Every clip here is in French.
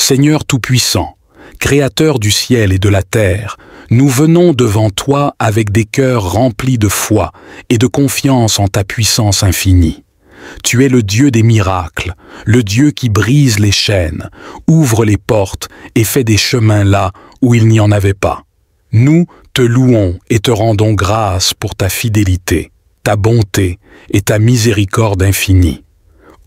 Seigneur Tout-Puissant, Créateur du ciel et de la terre, nous venons devant toi avec des cœurs remplis de foi et de confiance en ta puissance infinie. Tu es le Dieu des miracles, le Dieu qui brise les chaînes, ouvre les portes et fait des chemins là où il n'y en avait pas. Nous te louons et te rendons grâce pour ta fidélité, ta bonté et ta miséricorde infinie.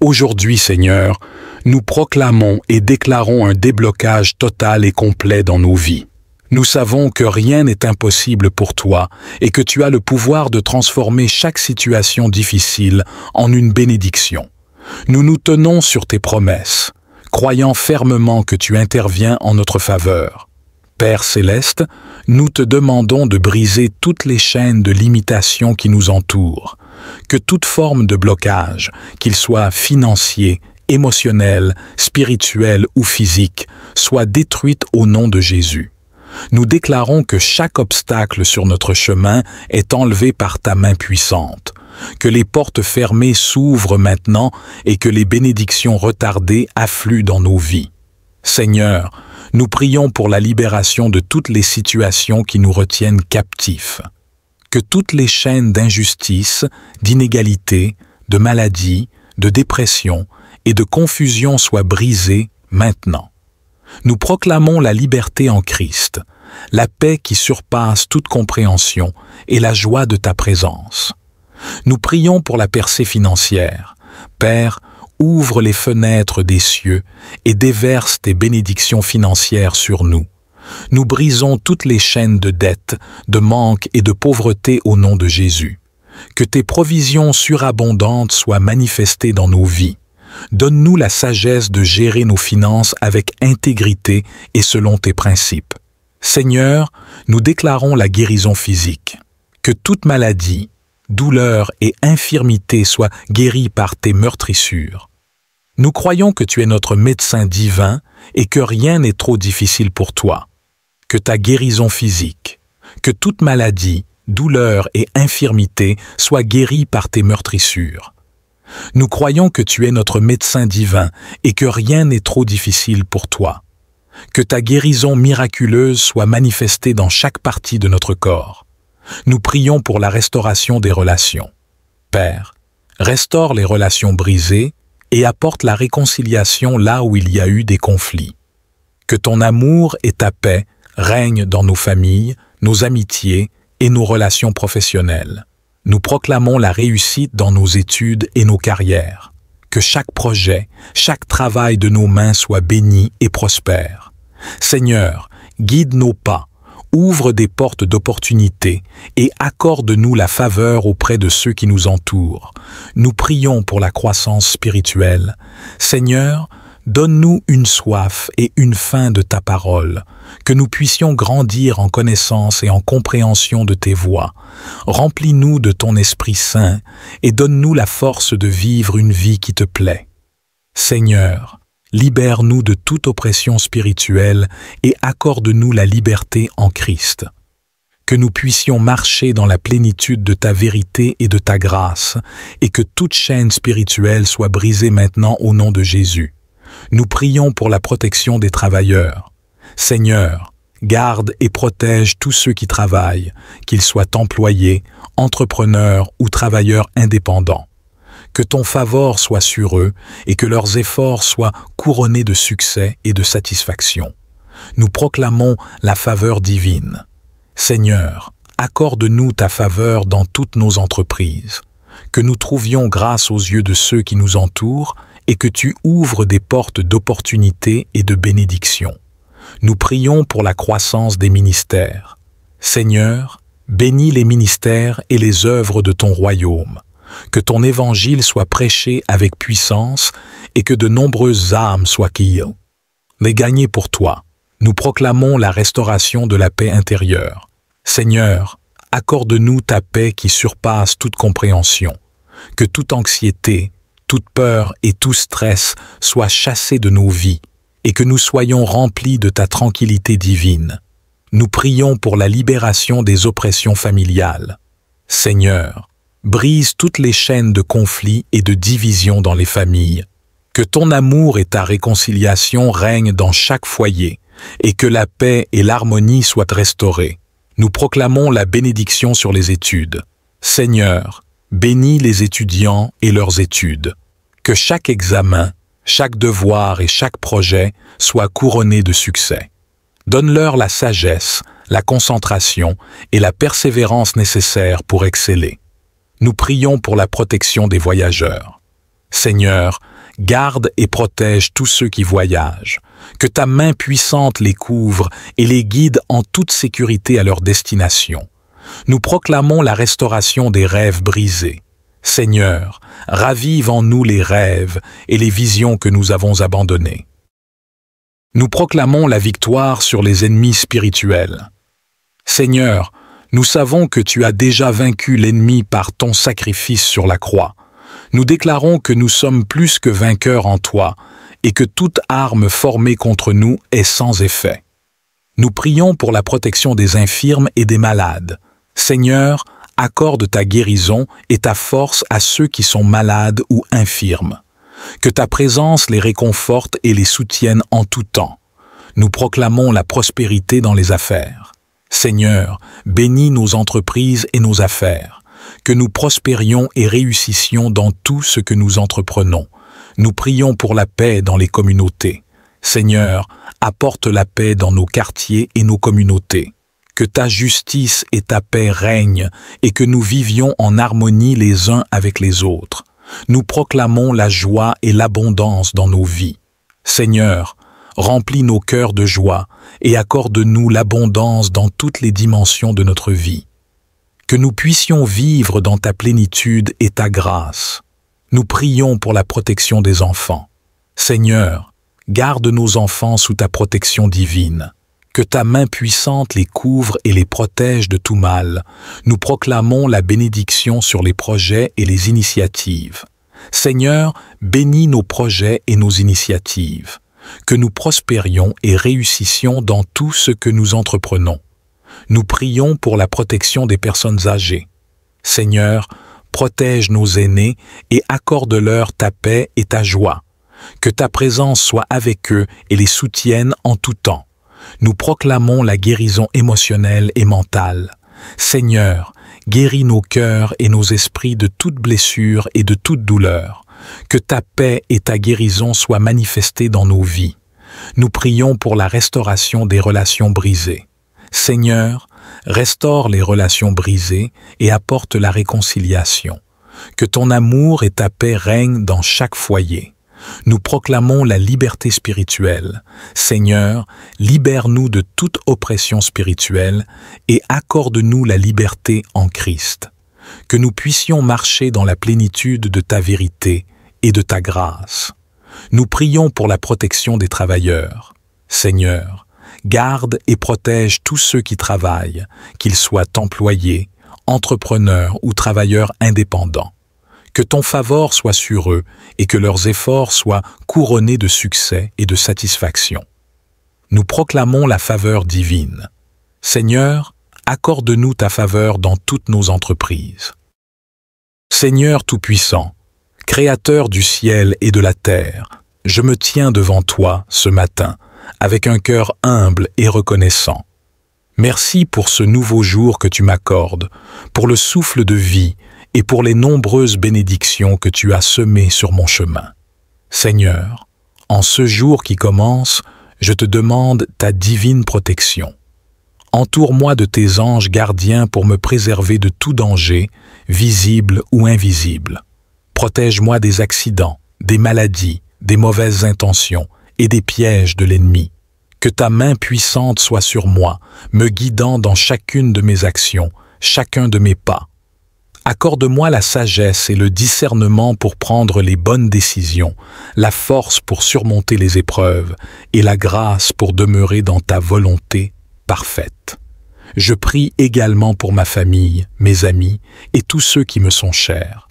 Aujourd'hui, Seigneur, nous proclamons et déclarons un déblocage total et complet dans nos vies. Nous savons que rien n'est impossible pour toi et que tu as le pouvoir de transformer chaque situation difficile en une bénédiction. Nous nous tenons sur tes promesses, croyant fermement que tu interviens en notre faveur. Père céleste, nous te demandons de briser toutes les chaînes de limitation qui nous entourent, que toute forme de blocage, qu'il soit financier, émotionnel, spirituel ou physique, soit détruite au nom de Jésus. Nous déclarons que chaque obstacle sur notre chemin est enlevé par ta main puissante, que les portes fermées s'ouvrent maintenant et que les bénédictions retardées affluent dans nos vies. Seigneur, nous prions pour la libération de toutes les situations qui nous retiennent captifs. Que toutes les chaînes d'injustice, d'inégalité, de maladie, de dépression et de confusion soient brisées maintenant. Nous proclamons la liberté en Christ, la paix qui surpasse toute compréhension et la joie de ta présence. Nous prions pour la percée financière. Père, ouvre les fenêtres des cieux et déverse tes bénédictions financières sur nous. Nous brisons toutes les chaînes de dette, de manque et de pauvreté au nom de Jésus. Que tes provisions surabondantes soient manifestées dans nos vies. Donne-nous la sagesse de gérer nos finances avec intégrité et selon tes principes. Seigneur, nous déclarons la guérison physique. Que toute maladie, douleur et infirmité soient guéries par tes meurtrissures. Nous croyons que tu es notre médecin divin et que rien n'est trop difficile pour toi. Que ta guérison physique, que toute maladie, douleur et infirmité soient guéries par tes meurtrissures. Nous croyons que tu es notre médecin divin et que rien n'est trop difficile pour toi. Que ta guérison miraculeuse soit manifestée dans chaque partie de notre corps. Nous prions pour la restauration des relations. Père, restaure les relations brisées et apporte la réconciliation là où il y a eu des conflits. Que ton amour et ta paix règnent dans nos familles, nos amitiés et nos relations professionnelles. Nous proclamons la réussite dans nos études et nos carrières. Que chaque projet, chaque travail de nos mains soit béni et prospère. Seigneur, guide nos pas, ouvre des portes d'opportunité et accorde-nous la faveur auprès de ceux qui nous entourent. Nous prions pour la croissance spirituelle. Seigneur, donne-nous une soif et une faim de ta parole, que nous puissions grandir en connaissance et en compréhension de tes voies. Remplis-nous de ton Esprit Saint et donne-nous la force de vivre une vie qui te plaît. Seigneur, libère-nous de toute oppression spirituelle et accorde-nous la liberté en Christ. Que nous puissions marcher dans la plénitude de ta vérité et de ta grâce, et que toute chaîne spirituelle soit brisée maintenant au nom de Jésus. Nous prions pour la protection des travailleurs. Seigneur, garde et protège tous ceux qui travaillent, qu'ils soient employés, entrepreneurs ou travailleurs indépendants. Que ton favor soit sur eux et que leurs efforts soient couronnés de succès et de satisfaction. Nous proclamons la faveur divine. Seigneur, accorde-nous ta faveur dans toutes nos entreprises. Que nous trouvions grâce aux yeux de ceux qui nous entourent et que tu ouvres des portes d'opportunité et de bénédiction. Nous prions pour la croissance des ministères. Seigneur, bénis les ministères et les œuvres de ton royaume. Que ton évangile soit prêché avec puissance et que de nombreuses âmes soient guéries. Les gagner pour toi. Nous proclamons la restauration de la paix intérieure. Seigneur, accorde-nous ta paix qui surpasse toute compréhension. Que toute anxiété, toute peur et tout stress soient chassés de nos vies et que nous soyons remplis de ta tranquillité divine. Nous prions pour la libération des oppressions familiales. Seigneur, brise toutes les chaînes de conflits et de division dans les familles. Que ton amour et ta réconciliation règnent dans chaque foyer, et que la paix et l'harmonie soient restaurées. Nous proclamons la bénédiction sur les études. Seigneur, bénis les étudiants et leurs études. Que chaque examen, chaque devoir et chaque projet soient couronnés de succès. Donne-leur la sagesse, la concentration et la persévérance nécessaires pour exceller. Nous prions pour la protection des voyageurs. Seigneur, garde et protège tous ceux qui voyagent. Que ta main puissante les couvre et les guide en toute sécurité à leur destination. Nous proclamons la restauration des rêves brisés. Seigneur, ravive en nous les rêves et les visions que nous avons abandonnées. Nous proclamons la victoire sur les ennemis spirituels. Seigneur, nous savons que tu as déjà vaincu l'ennemi par ton sacrifice sur la croix. Nous déclarons que nous sommes plus que vainqueurs en toi et que toute arme formée contre nous est sans effet. Nous prions pour la protection des infirmes et des malades. Seigneur, accorde ta guérison et ta force à ceux qui sont malades ou infirmes. Que ta présence les réconforte et les soutienne en tout temps. Nous proclamons la prospérité dans les affaires. Seigneur, bénis nos entreprises et nos affaires. Que nous prospérions et réussissions dans tout ce que nous entreprenons. Nous prions pour la paix dans les communautés. Seigneur, apporte la paix dans nos quartiers et nos communautés. Que ta justice et ta paix règnent et que nous vivions en harmonie les uns avec les autres. Nous proclamons la joie et l'abondance dans nos vies. Seigneur, remplis nos cœurs de joie et accorde-nous l'abondance dans toutes les dimensions de notre vie. Que nous puissions vivre dans ta plénitude et ta grâce. Nous prions pour la protection des enfants. Seigneur, garde nos enfants sous ta protection divine. Que ta main puissante les couvre et les protège de tout mal. Nous proclamons la bénédiction sur les projets et les initiatives. Seigneur, bénis nos projets et nos initiatives. Que nous prospérions et réussissions dans tout ce que nous entreprenons. Nous prions pour la protection des personnes âgées. Seigneur, protège nos aînés et accorde-leur ta paix et ta joie. Que ta présence soit avec eux et les soutienne en tout temps. Nous proclamons la guérison émotionnelle et mentale. Seigneur, guéris nos cœurs et nos esprits de toute blessure et de toute douleur. Que ta paix et ta guérison soient manifestées dans nos vies. Nous prions pour la restauration des relations brisées. Seigneur, restaure les relations brisées et apporte la réconciliation. Que ton amour et ta paix règnent dans chaque foyer. Nous proclamons la liberté spirituelle. Seigneur, libère-nous de toute oppression spirituelle et accorde-nous la liberté en Christ. Que nous puissions marcher dans la plénitude de ta vérité et de ta grâce. Nous prions pour la protection des travailleurs. Seigneur, garde et protège tous ceux qui travaillent, qu'ils soient employés, entrepreneurs ou travailleurs indépendants. Que ton favor soit sur eux et que leurs efforts soient couronnés de succès et de satisfaction. Nous proclamons la faveur divine. Seigneur, accorde-nous ta faveur dans toutes nos entreprises. Seigneur Tout-Puissant, Créateur du ciel et de la terre, je me tiens devant toi ce matin avec un cœur humble et reconnaissant. Merci pour ce nouveau jour que tu m'accordes, pour le souffle de vie et pour les nombreuses bénédictions que tu as semées sur mon chemin. Seigneur, en ce jour qui commence, je te demande ta divine protection. Entoure-moi de tes anges gardiens pour me préserver de tout danger, visible ou invisible. Protège-moi des accidents, des maladies, des mauvaises intentions et des pièges de l'ennemi. Que ta main puissante soit sur moi, me guidant dans chacune de mes actions, chacun de mes pas. Accorde-moi la sagesse et le discernement pour prendre les bonnes décisions, la force pour surmonter les épreuves et la grâce pour demeurer dans ta volonté parfaite. Je prie également pour ma famille, mes amis et tous ceux qui me sont chers.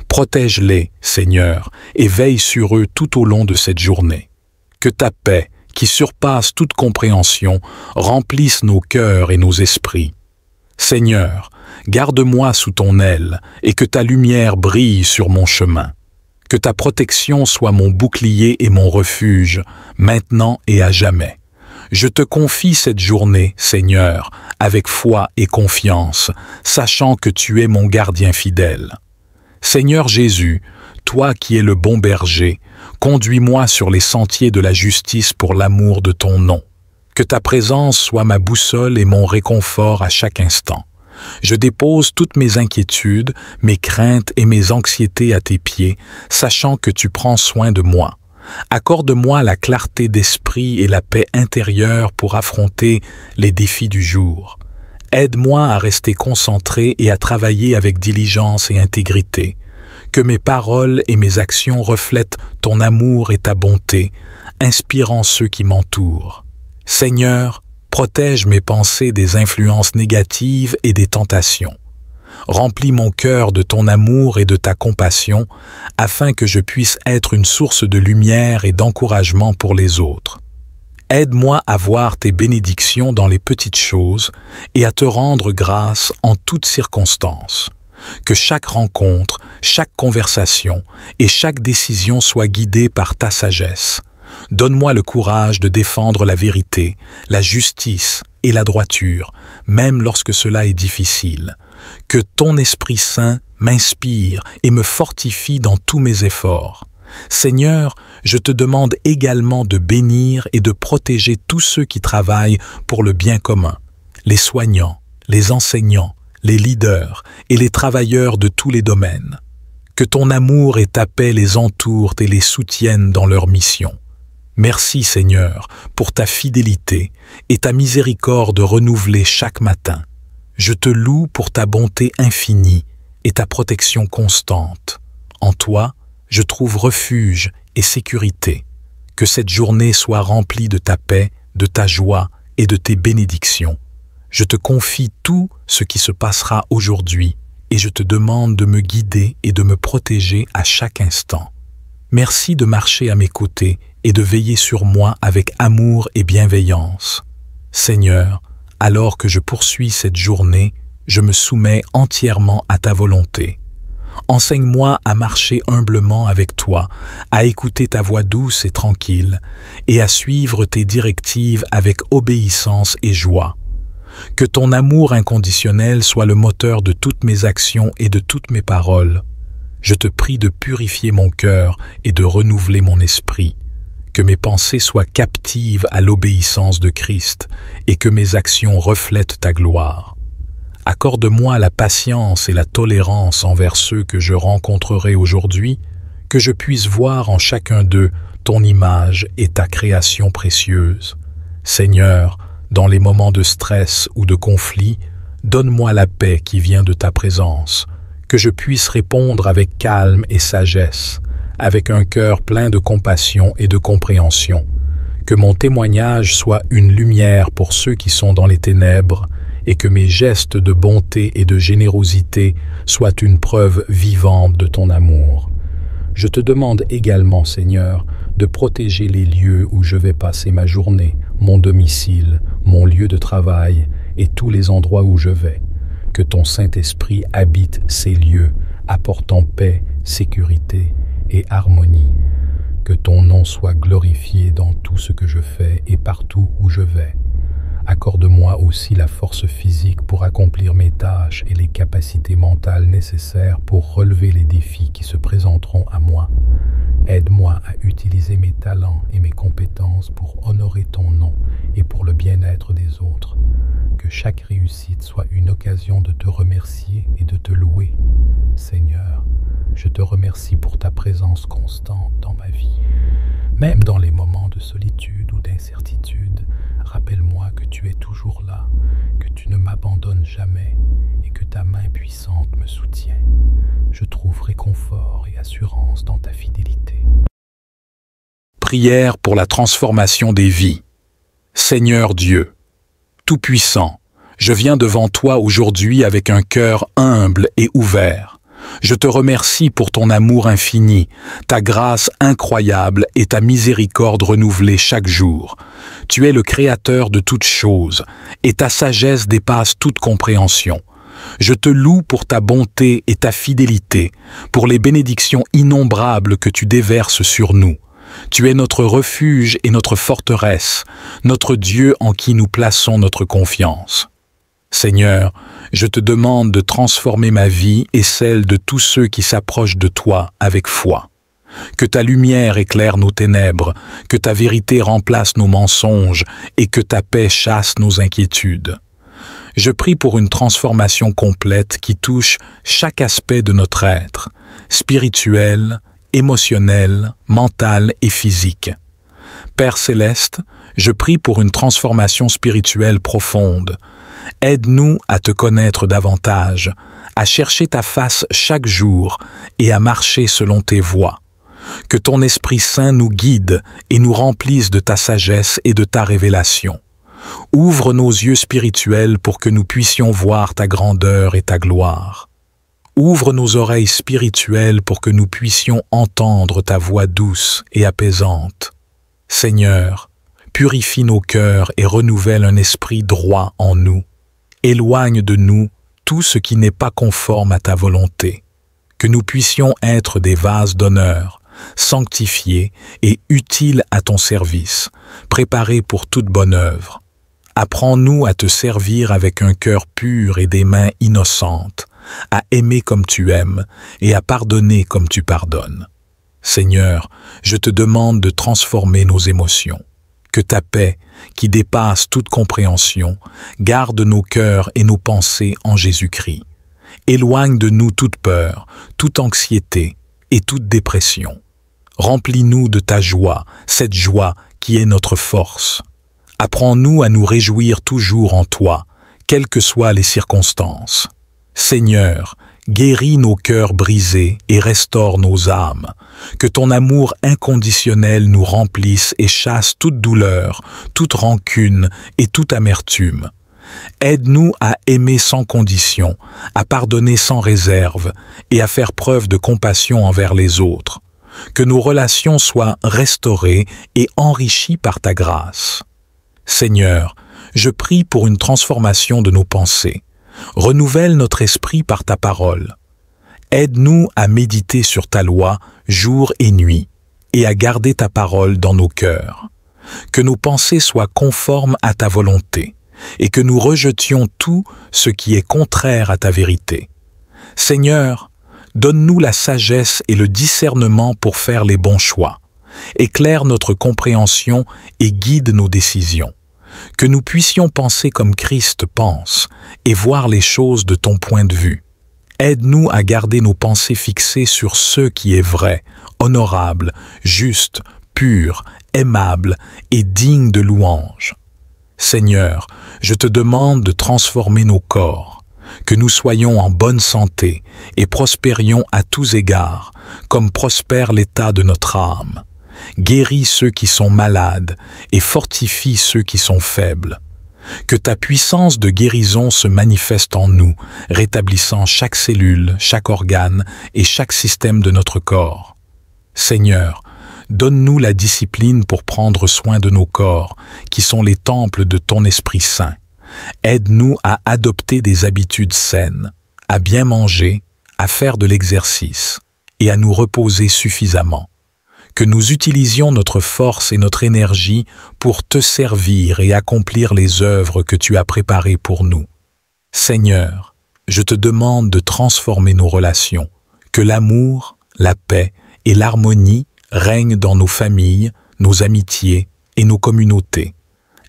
Protège-les, Seigneur, et veille sur eux tout au long de cette journée. Que ta paix, qui surpasse toute compréhension, remplisse nos cœurs et nos esprits. Seigneur, garde-moi sous ton aile et que ta lumière brille sur mon chemin. Que ta protection soit mon bouclier et mon refuge, maintenant et à jamais. Je te confie cette journée, Seigneur, avec foi et confiance, sachant que tu es mon gardien fidèle. Seigneur Jésus, toi qui es le bon berger, conduis-moi sur les sentiers de la justice pour l'amour de ton nom. Que ta présence soit ma boussole et mon réconfort à chaque instant. Je dépose toutes mes inquiétudes, mes craintes et mes anxiétés à tes pieds, sachant que tu prends soin de moi. Accorde-moi la clarté d'esprit et la paix intérieure pour affronter les défis du jour. Aide-moi à rester concentré et à travailler avec diligence et intégrité. Que mes paroles et mes actions reflètent ton amour et ta bonté, inspirant ceux qui m'entourent. Seigneur, protège mes pensées des influences négatives et des tentations. Remplis mon cœur de ton amour et de ta compassion, afin que je puisse être une source de lumière et d'encouragement pour les autres. Aide-moi à voir tes bénédictions dans les petites choses et à te rendre grâce en toutes circonstances. Que chaque rencontre, chaque conversation et chaque décision soit guidée par ta sagesse. Donne-moi le courage de défendre la vérité, la justice et la droiture, même lorsque cela est difficile. Que ton Esprit Saint m'inspire et me fortifie dans tous mes efforts. Seigneur, je te demande également de bénir et de protéger tous ceux qui travaillent pour le bien commun, les soignants, les enseignants, les leaders et les travailleurs de tous les domaines. Que ton amour et ta paix les entourent et les soutiennent dans leur mission. Merci Seigneur pour ta fidélité et ta miséricorde renouvelée chaque matin. Je te loue pour ta bonté infinie et ta protection constante. En toi, je trouve refuge et sécurité. Que cette journée soit remplie de ta paix, de ta joie et de tes bénédictions. Je te confie tout ce qui se passera aujourd'hui et je te demande de me guider et de me protéger à chaque instant. Merci de marcher à mes côtés et de veiller sur moi avec amour et bienveillance. Seigneur, alors que je poursuis cette journée, je me soumets entièrement à ta volonté. Enseigne-moi à marcher humblement avec toi, à écouter ta voix douce et tranquille, et à suivre tes directives avec obéissance et joie. Que ton amour inconditionnel soit le moteur de toutes mes actions et de toutes mes paroles. Je te prie de purifier mon cœur et de renouveler mon esprit. Que mes pensées soient captives à l'obéissance de Christ et que mes actions reflètent ta gloire. Accorde-moi la patience et la tolérance envers ceux que je rencontrerai aujourd'hui, que je puisse voir en chacun d'eux ton image et ta création précieuse. Seigneur, dans les moments de stress ou de conflit, donne-moi la paix qui vient de ta présence, que je puisse répondre avec calme et sagesse, avec un cœur plein de compassion et de compréhension, que mon témoignage soit une lumière pour ceux qui sont dans les ténèbres et que mes gestes de bonté et de générosité soient une preuve vivante de ton amour. Je te demande également, Seigneur, de protéger les lieux où je vais passer ma journée, mon domicile, mon lieu de travail et tous les endroits où je vais. Que ton Saint-Esprit habite ces lieux, apportant paix, sécurité et harmonie. Que ton nom soit glorifié dans tout ce que je fais et partout où je vais. Accorde-moi aussi la force physique pour accomplir mes tâches et les capacités mentales nécessaires pour relever les défis qui se présenteront à moi. Aide-moi à utiliser mes talents et mes compétences pour honorer ton nom et pour le bien-être des autres. Que chaque réussite soit une occasion de te remercier et de te louer. Seigneur, je te remercie pour ta présence constante dans ma vie. Même dans les moments de solitude ou d'incertitude, rappelle-moi que tu es toujours là, que tu ne m'abandonnes jamais et que ta main puissante me soutient. Je trouve réconfort et assurance dans ta fidélité. Prière pour la transformation des vies. Seigneur Dieu, Tout-Puissant, je viens devant toi aujourd'hui avec un cœur humble et ouvert. Je te remercie pour ton amour infini, ta grâce incroyable et ta miséricorde renouvelée chaque jour. Tu es le Créateur de toutes choses, et ta sagesse dépasse toute compréhension. Je te loue pour ta bonté et ta fidélité, pour les bénédictions innombrables que tu déverses sur nous. Tu es notre refuge et notre forteresse, notre Dieu en qui nous plaçons notre confiance. Seigneur, je te demande de transformer ma vie et celle de tous ceux qui s'approchent de toi avec foi. Que ta lumière éclaire nos ténèbres, que ta vérité remplace nos mensonges et que ta paix chasse nos inquiétudes. Je prie pour une transformation complète qui touche chaque aspect de notre être, spirituel, émotionnel, mental et physique. Père céleste, je prie pour une transformation spirituelle profonde. Aide-nous à te connaître davantage, à chercher ta face chaque jour et à marcher selon tes voies. Que ton Esprit Saint nous guide et nous remplisse de ta sagesse et de ta révélation. Ouvre nos yeux spirituels pour que nous puissions voir ta grandeur et ta gloire. Ouvre nos oreilles spirituelles pour que nous puissions entendre ta voix douce et apaisante. Seigneur, purifie nos cœurs et renouvelle un esprit droit en nous. Éloigne de nous tout ce qui n'est pas conforme à ta volonté. Que nous puissions être des vases d'honneur, sanctifiés et utiles à ton service, préparés pour toute bonne œuvre. Apprends-nous à te servir avec un cœur pur et des mains innocentes, à aimer comme tu aimes et à pardonner comme tu pardonnes. Seigneur, je te demande de transformer nos émotions. Que ta paix, qui dépasse toute compréhension, garde nos cœurs et nos pensées en Jésus-Christ. Éloigne de nous toute peur, toute anxiété et toute dépression. Remplis-nous de ta joie, cette joie qui est notre force. Apprends-nous à nous réjouir toujours en toi, quelles que soient les circonstances. Seigneur, guéris nos cœurs brisés et restaure nos âmes. Que ton amour inconditionnel nous remplisse et chasse toute douleur, toute rancune et toute amertume. Aide-nous à aimer sans condition, à pardonner sans réserve et à faire preuve de compassion envers les autres. Que nos relations soient restaurées et enrichies par ta grâce. Seigneur, je prie pour une transformation de nos pensées. Renouvelle notre esprit par ta parole. Aide-nous à méditer sur ta loi jour et nuit et à garder ta parole dans nos cœurs. Que nos pensées soient conformes à ta volonté et que nous rejetions tout ce qui est contraire à ta vérité. Seigneur, donne-nous la sagesse et le discernement pour faire les bons choix. Éclaire notre compréhension et guide nos décisions. Que nous puissions penser comme Christ pense et voir les choses de ton point de vue. Aide-nous à garder nos pensées fixées sur ce qui est vrai, honorable, juste, pur, aimable et digne de louange. Seigneur, je te demande de transformer nos corps, que nous soyons en bonne santé et prospérions à tous égards, comme prospère l'état de notre âme. Guéris ceux qui sont malades et fortifie ceux qui sont faibles. Que ta puissance de guérison se manifeste en nous, rétablissant chaque cellule, chaque organe et chaque système de notre corps. Seigneur, donne-nous la discipline pour prendre soin de nos corps, qui sont les temples de ton Esprit Saint. Aide-nous à adopter des habitudes saines, à bien manger, à faire de l'exercice et à nous reposer suffisamment. Que nous utilisions notre force et notre énergie pour te servir et accomplir les œuvres que tu as préparées pour nous. Seigneur, je te demande de transformer nos relations, que l'amour, la paix et l'harmonie règnent dans nos familles, nos amitiés et nos communautés.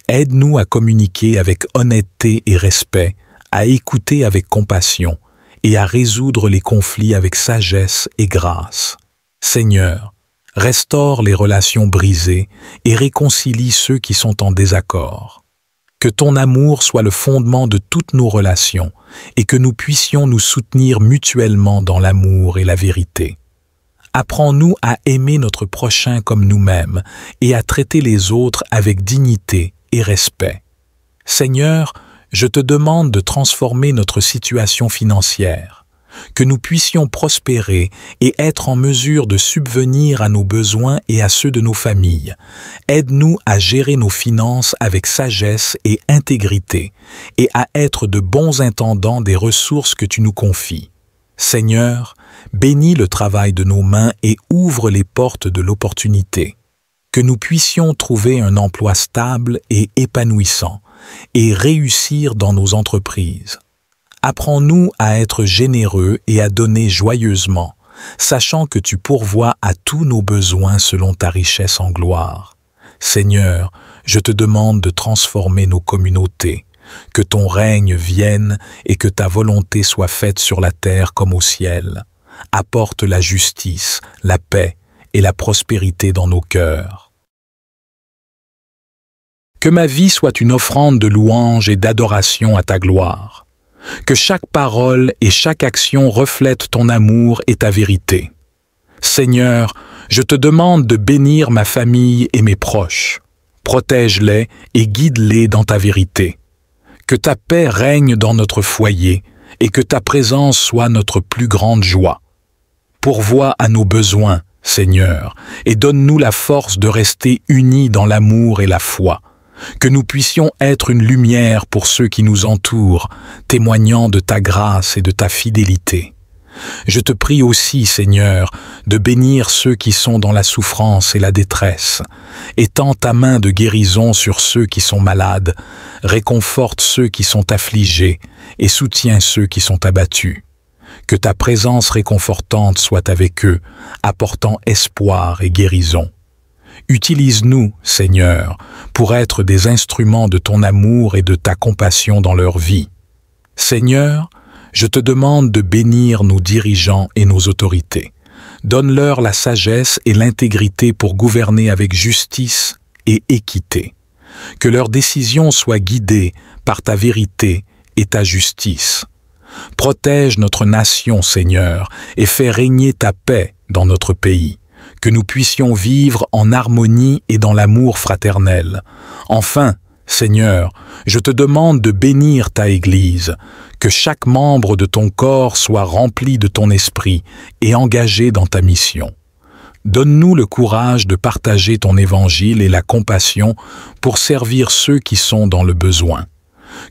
Aide-nous à communiquer avec honnêteté et respect, à écouter avec compassion et à résoudre les conflits avec sagesse et grâce. Seigneur, restaure les relations brisées et réconcilie ceux qui sont en désaccord. Que ton amour soit le fondement de toutes nos relations et que nous puissions nous soutenir mutuellement dans l'amour et la vérité. Apprends-nous à aimer notre prochain comme nous-mêmes et à traiter les autres avec dignité et respect. Seigneur, je te demande de transformer notre situation financière. que nous puissions prospérer et être en mesure de subvenir à nos besoins et à ceux de nos familles. Aide-nous à gérer nos finances avec sagesse et intégrité et à être de bons intendants des ressources que tu nous confies. Seigneur, bénis le travail de nos mains et ouvre les portes de l'opportunité. Que nous puissions trouver un emploi stable et épanouissant et réussir dans nos entreprises. Apprends-nous à être généreux et à donner joyeusement, sachant que tu pourvois à tous nos besoins selon ta richesse en gloire. Seigneur, je te demande de transformer nos communautés, que ton règne vienne et que ta volonté soit faite sur la terre comme au ciel. Apporte la justice, la paix et la prospérité dans nos cœurs. Que ma vie soit une offrande de louange et d'adoration à ta gloire. Que chaque parole et chaque action reflètent ton amour et ta vérité. Seigneur, je te demande de bénir ma famille et mes proches. Protège-les et guide-les dans ta vérité. Que ta paix règne dans notre foyer et que ta présence soit notre plus grande joie. Pourvois à nos besoins, Seigneur, et donne-nous la force de rester unis dans l'amour et la foi. Que nous puissions être une lumière pour ceux qui nous entourent, témoignant de ta grâce et de ta fidélité. Je te prie aussi, Seigneur, de bénir ceux qui sont dans la souffrance et la détresse. Étends ta main de guérison sur ceux qui sont malades, réconforte ceux qui sont affligés et soutiens ceux qui sont abattus. Que ta présence réconfortante soit avec eux, apportant espoir et guérison. Utilise-nous, Seigneur, pour être des instruments de ton amour et de ta compassion dans leur vie. Seigneur, je te demande de bénir nos dirigeants et nos autorités. Donne-leur la sagesse et l'intégrité pour gouverner avec justice et équité. Que leurs décisions soient guidées par ta vérité et ta justice. Protège notre nation, Seigneur, et fais régner ta paix dans notre pays. Que nous puissions vivre en harmonie et dans l'amour fraternel. Enfin, Seigneur, je te demande de bénir ta Église, que chaque membre de ton corps soit rempli de ton esprit et engagé dans ta mission. Donne-nous le courage de partager ton évangile et la compassion pour servir ceux qui sont dans le besoin.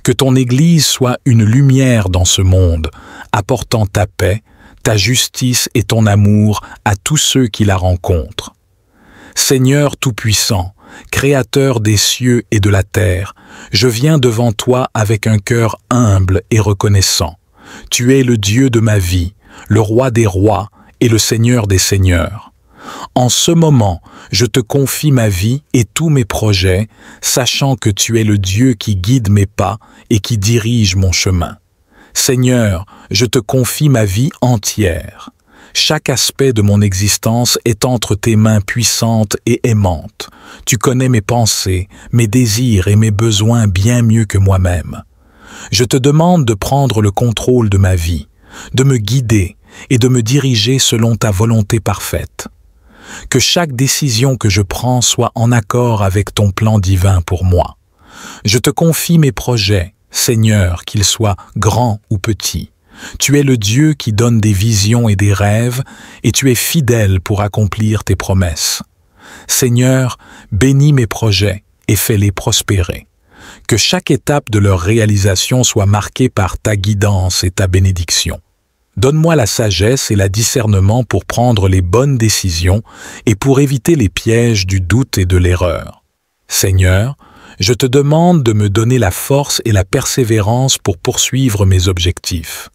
Que ton Église soit une lumière dans ce monde, apportant ta paix, ta justice et ton amour à tous ceux qui la rencontrent. Seigneur Tout-Puissant, Créateur des cieux et de la terre, je viens devant toi avec un cœur humble et reconnaissant. Tu es le Dieu de ma vie, le Roi des rois et le Seigneur des seigneurs. En ce moment, je te confie ma vie et tous mes projets, sachant que tu es le Dieu qui guide mes pas et qui dirige mon chemin. Seigneur, je te confie ma vie entière. Chaque aspect de mon existence est entre tes mains puissantes et aimantes. Tu connais mes pensées, mes désirs et mes besoins bien mieux que moi-même. Je te demande de prendre le contrôle de ma vie, de me guider et de me diriger selon ta volonté parfaite. Que chaque décision que je prends soit en accord avec ton plan divin pour moi. Je te confie mes projets, Seigneur, qu'ils soient grands ou petits. Tu es le Dieu qui donne des visions et des rêves, et tu es fidèle pour accomplir tes promesses. Seigneur, bénis mes projets et fais-les prospérer. Que chaque étape de leur réalisation soit marquée par ta guidance et ta bénédiction. Donne-moi la sagesse et le discernement pour prendre les bonnes décisions et pour éviter les pièges du doute et de l'erreur. Seigneur, je te demande de me donner la force et la persévérance pour poursuivre mes objectifs.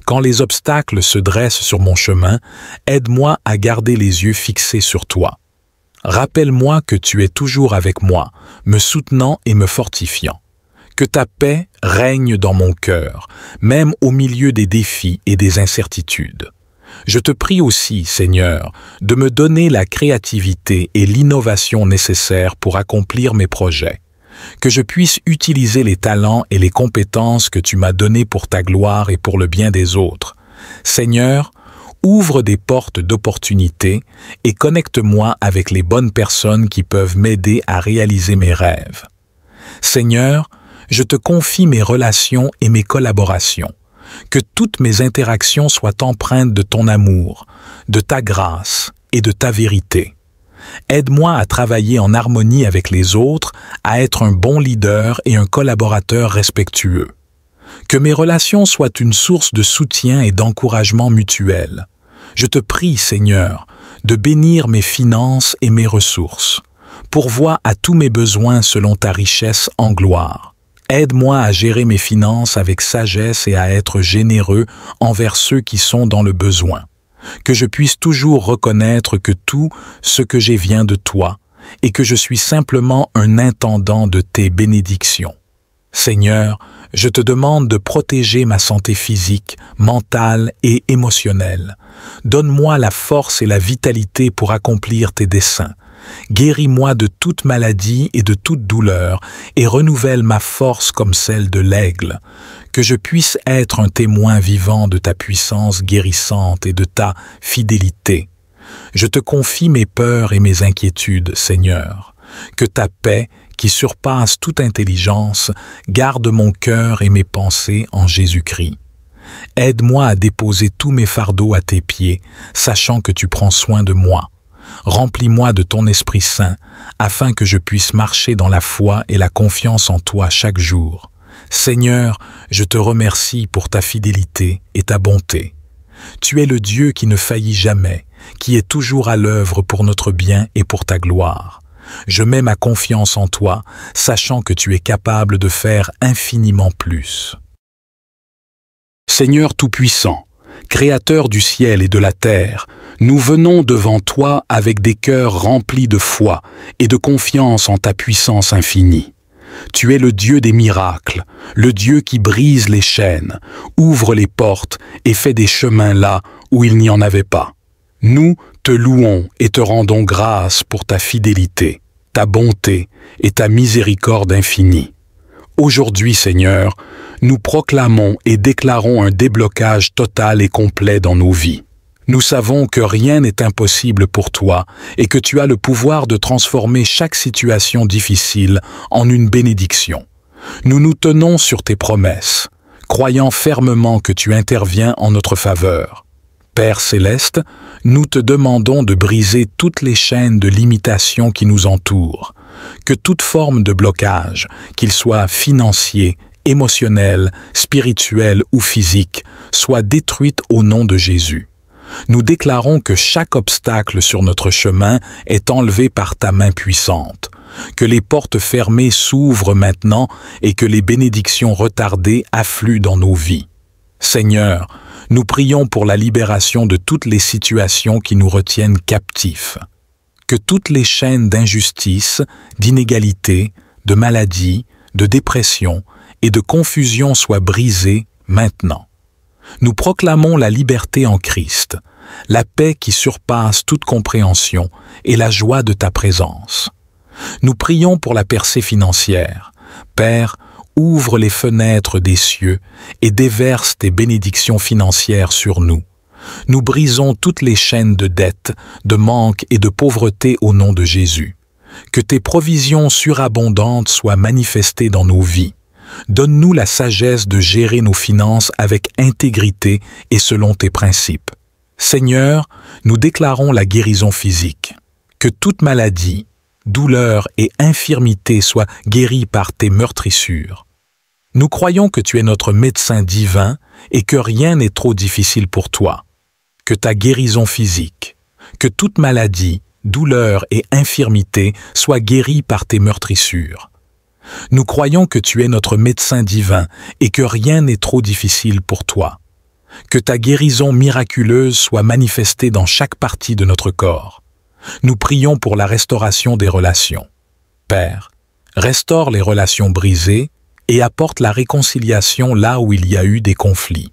Quand les obstacles se dressent sur mon chemin, aide-moi à garder les yeux fixés sur toi. Rappelle-moi que tu es toujours avec moi, me soutenant et me fortifiant. Que ta paix règne dans mon cœur, même au milieu des défis et des incertitudes. Je te prie aussi, Seigneur, de me donner la créativité et l'innovation nécessaires pour accomplir mes projets. Que je puisse utiliser les talents et les compétences que tu m'as donnés pour ta gloire et pour le bien des autres. Seigneur, ouvre des portes d'opportunités et connecte-moi avec les bonnes personnes qui peuvent m'aider à réaliser mes rêves. Seigneur, je te confie mes relations et mes collaborations. Que toutes mes interactions soient empreintes de ton amour, de ta grâce et de ta vérité. Aide-moi à travailler en harmonie avec les autres, à être un bon leader et un collaborateur respectueux. Que mes relations soient une source de soutien et d'encouragement mutuel. Je te prie, Seigneur, de bénir mes finances et mes ressources. Pourvois à tous mes besoins selon ta richesse en gloire. Aide-moi à gérer mes finances avec sagesse et à être généreux envers ceux qui sont dans le besoin. Que je puisse toujours reconnaître que tout ce que j'ai vient de toi et que je suis simplement un intendant de tes bénédictions. Seigneur, je te demande de protéger ma santé physique, mentale et émotionnelle. Donne-moi la force et la vitalité pour accomplir tes desseins. Guéris-moi de toute maladie et de toute douleur et renouvelle ma force comme celle de l'aigle. Que je puisse être un témoin vivant de ta puissance guérissante et de ta fidélité. Je te confie mes peurs et mes inquiétudes, Seigneur. Que ta paix, qui surpasse toute intelligence, garde mon cœur et mes pensées en Jésus-Christ. Aide-moi à déposer tous mes fardeaux à tes pieds, sachant que tu prends soin de moi. Remplis-moi de ton Esprit Saint, afin que je puisse marcher dans la foi et la confiance en toi chaque jour. Seigneur, je te remercie pour ta fidélité et ta bonté. Tu es le Dieu qui ne faillit jamais, qui est toujours à l'œuvre pour notre bien et pour ta gloire. Je mets ma confiance en toi, sachant que tu es capable de faire infiniment plus. Seigneur Tout-Puissant, Créateur du ciel et de la terre, nous venons devant toi avec des cœurs remplis de foi et de confiance en ta puissance infinie. Tu es le Dieu des miracles, le Dieu qui brise les chaînes, ouvre les portes et fait des chemins là où il n'y en avait pas. Nous te louons et te rendons grâce pour ta fidélité, ta bonté et ta miséricorde infinie. Aujourd'hui, Seigneur, nous proclamons et déclarons un déblocage total et complet dans nos vies. Nous savons que rien n'est impossible pour toi et que tu as le pouvoir de transformer chaque situation difficile en une bénédiction. Nous nous tenons sur tes promesses, croyant fermement que tu interviens en notre faveur. Père céleste, nous te demandons de briser toutes les chaînes de limitation qui nous entourent, que toute forme de blocage, qu'il soit financier, émotionnel, spirituel ou physique, soit détruite au nom de Jésus. Nous déclarons que chaque obstacle sur notre chemin est enlevé par ta main puissante, que les portes fermées s'ouvrent maintenant et que les bénédictions retardées affluent dans nos vies. Seigneur, nous prions pour la libération de toutes les situations qui nous retiennent captifs. Que toutes les chaînes d'injustice, d'inégalité, de maladie, de dépression et de confusion soient brisées maintenant. Nous proclamons la liberté en Christ, la paix qui surpasse toute compréhension et la joie de ta présence. Nous prions pour la percée financière. Père, ouvre les fenêtres des cieux et déverse tes bénédictions financières sur nous. Nous brisons toutes les chaînes de dette, de manque et de pauvreté au nom de Jésus. Que tes provisions surabondantes soient manifestées dans nos vies. Donne-nous la sagesse de gérer nos finances avec intégrité et selon tes principes. Seigneur, nous déclarons la guérison physique. Que toute maladie, douleur et infirmité soient guéries par tes meurtrissures. Nous croyons que tu es notre médecin divin et que rien n'est trop difficile pour toi. Que ta guérison physique, que toute maladie, douleur et infirmité soient guéries par tes meurtrissures. Nous croyons que tu es notre médecin divin et que rien n'est trop difficile pour toi. Que ta guérison miraculeuse soit manifestée dans chaque partie de notre corps. Nous prions pour la restauration des relations. Père, restaure les relations brisées et apporte la réconciliation là où il y a eu des conflits.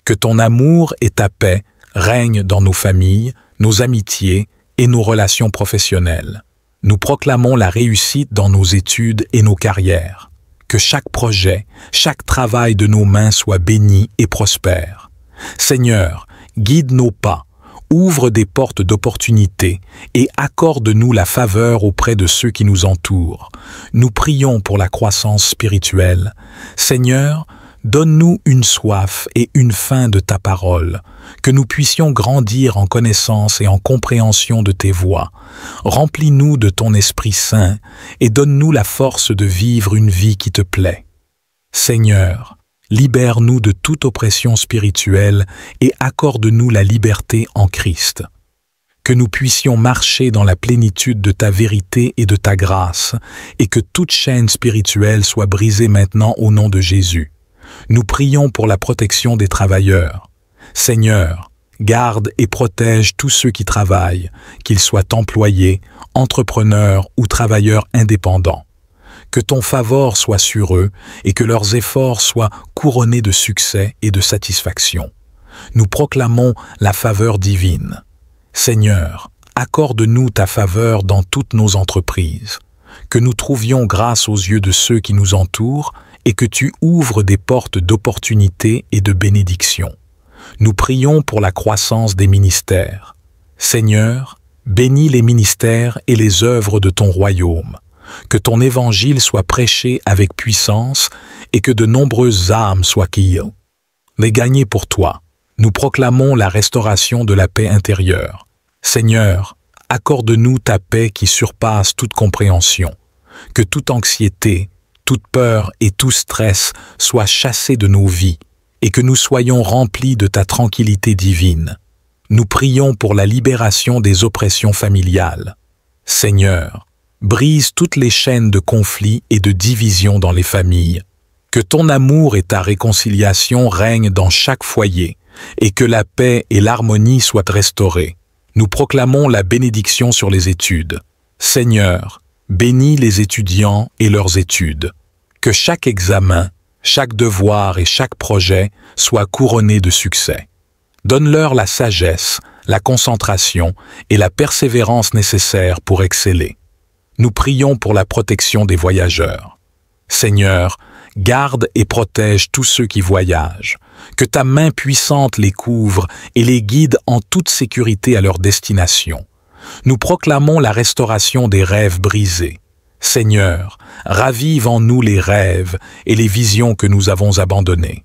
Que ton amour et ta paix règnent dans nos familles, nos amitiés et nos relations professionnelles. Nous proclamons la réussite dans nos études et nos carrières. Que chaque projet, chaque travail de nos mains soit béni et prospère. Seigneur, guide nos pas, ouvre des portes d'opportunité et accorde-nous la faveur auprès de ceux qui nous entourent. Nous prions pour la croissance spirituelle. Seigneur, Donne-nous une soif et une faim de ta parole, que nous puissions grandir en connaissance et en compréhension de tes voies. Remplis-nous de ton Esprit Saint et donne-nous la force de vivre une vie qui te plaît. Seigneur, libère-nous de toute oppression spirituelle et accorde-nous la liberté en Christ. Que nous puissions marcher dans la plénitude de ta vérité et de ta grâce, et que toute chaîne spirituelle soit brisée maintenant au nom de Jésus. Nous prions pour la protection des travailleurs. Seigneur, garde et protège tous ceux qui travaillent, qu'ils soient employés, entrepreneurs ou travailleurs indépendants. Que ton favor soit sur eux et que leurs efforts soient couronnés de succès et de satisfaction. Nous proclamons la faveur divine. Seigneur, accorde-nous ta faveur dans toutes nos entreprises, que nous trouvions grâce aux yeux de ceux qui nous entourent et que tu ouvres des portes d'opportunité et de bénédiction. Nous prions pour la croissance des ministères. Seigneur, bénis les ministères et les œuvres de ton royaume, que ton évangile soit prêché avec puissance et que de nombreuses âmes soient guidées. Les gagner pour toi. Nous proclamons la restauration de la paix intérieure. Seigneur, accorde-nous ta paix qui surpasse toute compréhension, que toute anxiété, toute peur et tout stress soient chassés de nos vies et que nous soyons remplis de ta tranquillité divine. Nous prions pour la libération des oppressions familiales. Seigneur, brise toutes les chaînes de conflits et de division dans les familles. Que ton amour et ta réconciliation règnent dans chaque foyer et que la paix et l'harmonie soient restaurées. Nous proclamons la bénédiction sur les études. Seigneur, bénis les étudiants et leurs études. Que chaque examen, chaque devoir et chaque projet soient couronnés de succès. Donne-leur la sagesse, la concentration et la persévérance nécessaires pour exceller. Nous prions pour la protection des voyageurs. Seigneur, garde et protège tous ceux qui voyagent. Que ta main puissante les couvre et les guide en toute sécurité à leur destination. Nous proclamons la restauration des rêves brisés. Seigneur, ravive en nous les rêves et les visions que nous avons abandonnées.